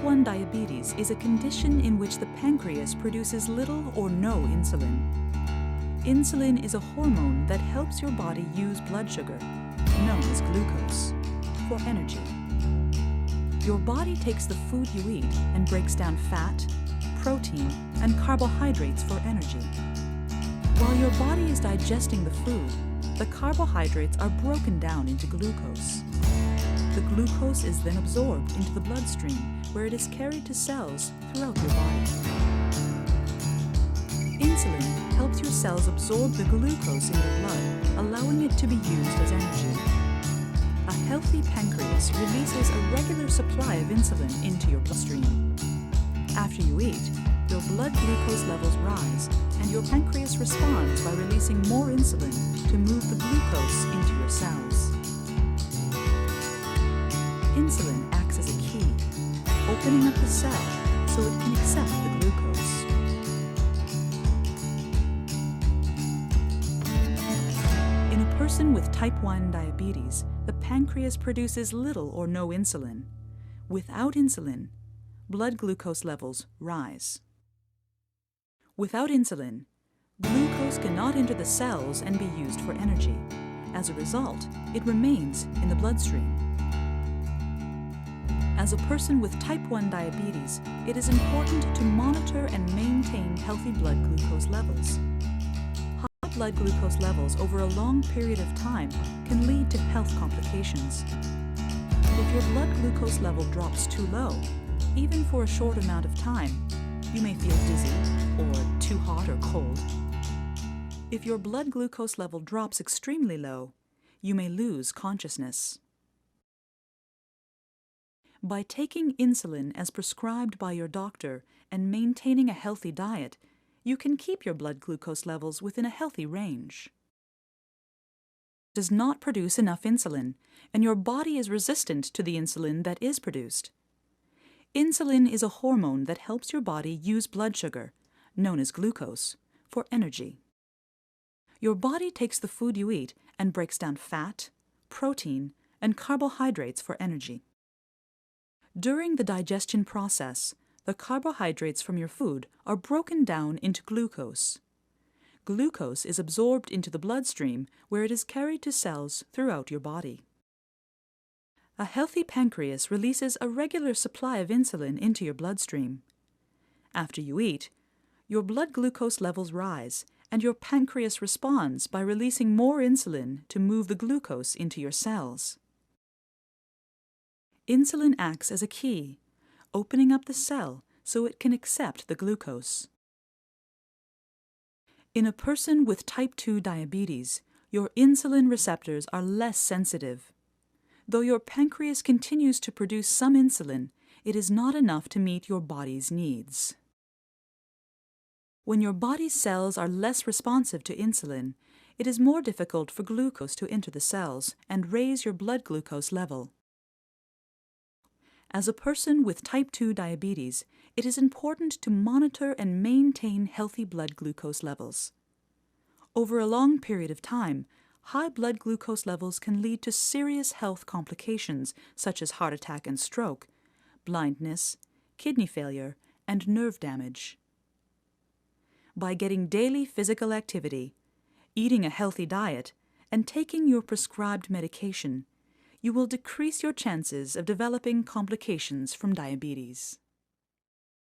1 diabetes is a condition in which the pancreas produces little or no insulin. Insulin is a hormone that helps your body use blood sugar, known as glucose, for energy. Your body takes the food you eat and breaks down fat, protein, and carbohydrates for energy. While your body is digesting the food, the carbohydrates are broken down into glucose. The glucose is then absorbed into the bloodstream, where it is carried to cells throughout your body. Insulin helps your cells absorb the glucose in your blood, allowing it to be used as energy. A healthy pancreas releases a regular supply of insulin into your bloodstream. After you eat, your blood glucose levels rise, and your pancreas responds by releasing more insulin to move the glucose into your cells. Insulin acts as a key, opening up the cell so it can accept the glucose. In a person with type 1 diabetes, the pancreas produces little or no insulin. Without insulin, blood glucose levels rise. Without insulin, glucose cannot enter the cells and be used for energy. As a result, it remains in the bloodstream. As a person with type 1 diabetes, it is important to monitor and maintain healthy blood glucose levels. High blood glucose levels over a long period of time can lead to health complications. If your blood glucose level drops too low, even for a short amount of time, you may feel dizzy or too hot or cold. If your blood glucose level drops extremely low, you may lose consciousness. By taking insulin as prescribed by your doctor and maintaining a healthy diet, you can keep your blood glucose levels within a healthy range. It does not produce enough insulin, and your body is resistant to the insulin that is produced. Insulin is a hormone that helps your body use blood sugar, known as glucose, for energy. Your body takes the food you eat and breaks down fat, protein, and carbohydrates for energy. During the digestion process, the carbohydrates from your food are broken down into glucose. Glucose is absorbed into the bloodstream, where it is carried to cells throughout your body. A healthy pancreas releases a regular supply of insulin into your bloodstream. After you eat, your blood glucose levels rise, and your pancreas responds by releasing more insulin to move the glucose into your cells. Insulin acts as a key, opening up the cell so it can accept the glucose. In a person with type 2 diabetes, your insulin receptors are less sensitive. Though your pancreas continues to produce some insulin, it is not enough to meet your body's needs. When your body's cells are less responsive to insulin, it is more difficult for glucose to enter the cells and raise your blood glucose level. As a person with type 2 diabetes, it is important to monitor and maintain healthy blood glucose levels. Over a long period of time, high blood glucose levels can lead to serious health complications such as heart attack and stroke, blindness, kidney failure, and nerve damage. By getting daily physical activity, eating a healthy diet, and taking your prescribed medication, you will decrease your chances of developing complications from diabetes.